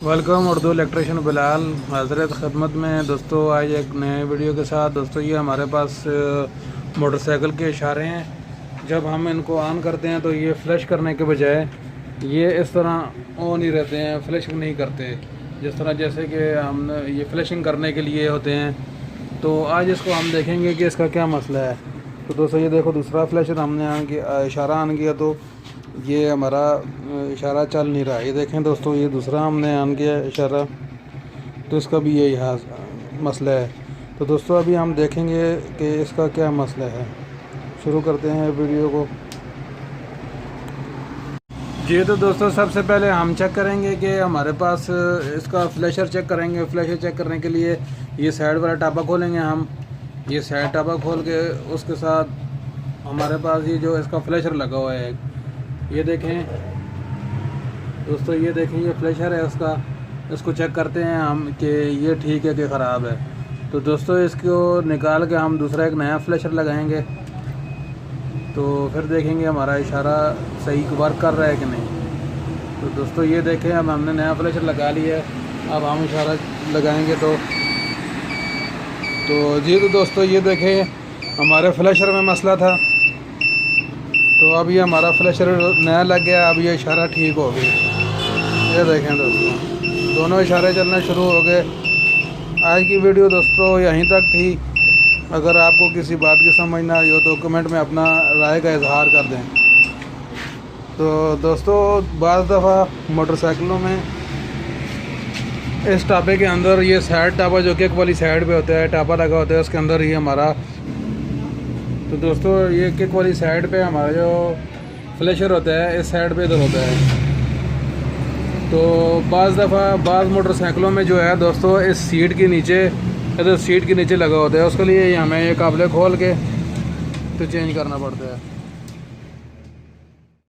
Welcome Urdu electrician Bilal हजरत खिदमत में दोस्तों। आज एक नए वीडियो के साथ दोस्तों, ये हमारे पास मोटरसाइकिल के इशारे हैं। जब हम इनको ऑन करते हैं तो ये फ्लैश करने के बजाय ये इस तरह ऑन ही रहते हैं, फ्लैशिंग नहीं करते। जिस तरह जैसे कि हम ये फ्लैशिंग करने के लिए होते हैं। तो आज इसको हम देखेंगे कि इसका क्या मसला है। तो दोस्तों ये देखो, दूसरा फ्लैशर हमने ऑन किया, इशारा ऑन किया तो ये हमारा इशारा चल नहीं रहा। ये देखें दोस्तों, ये दूसरा हमने ऑन किया इशारा, तो इसका भी यही मसला है। तो दोस्तों अभी हम देखेंगे कि इसका क्या मसला है। शुरू करते हैं वीडियो को। जी तो दोस्तों, सबसे पहले हम चेक करेंगे कि हमारे पास इसका फ्लैशर चेक करेंगे। फ्लैशर चेक करने के लिए ये साइड वाला टापा खोलेंगे हम। ये साइड टापा खोल के उसके साथ हमारे पास ये जो इसका फ्लैशर लगा हुआ है, ये देखें दोस्तों, ये देखें ये फ्लैशर है इसका। इसको चेक करते हैं हम कि ये ठीक है कि ख़राब है। तो दोस्तों इसको निकाल के हम दूसरा एक नया फ्लैशर लगाएंगे, तो फिर देखेंगे हमारा इशारा सही वर्क कर रहा है कि नहीं। तो दोस्तों ये देखें, अब हमने नया फ्लैशर लगा लिया है। अब हम इशारा लगाएंगे तो जी तो दोस्तों ये देखें, हमारे फ्लैशर में मसला था। तो अब ये हमारा फ्लैशर नया लग गया। अब ये इशारा ठीक हो गया। ये देखें दोस्तों, दोनों इशारे चलना शुरू हो गए। आज की वीडियो दोस्तों यहीं तक थी। अगर आपको किसी बात की समझ ना आई हो तो कमेंट में अपना राय का इजहार कर दें। तो दोस्तों बाज़ दफ़ा मोटरसाइकिलों में इस टापे के अंदर ये साइड टापा जो किक वाली साइड पे होता है, टापा लगा होता है उसके अंदर ही हमारा। तो दोस्तों ये किक वाली साइड पे हमारा जो फ्लैशर होता है इस साइड पे इधर होता है। तो बाज़ दफ़ा बाज़ मोटरसाइकिलों में जो है दोस्तों, इस सीट के नीचे, इधर सीट के नीचे लगा होता है। उसके लिए हमें ये काबले खोल के तो चेंज करना पड़ता है।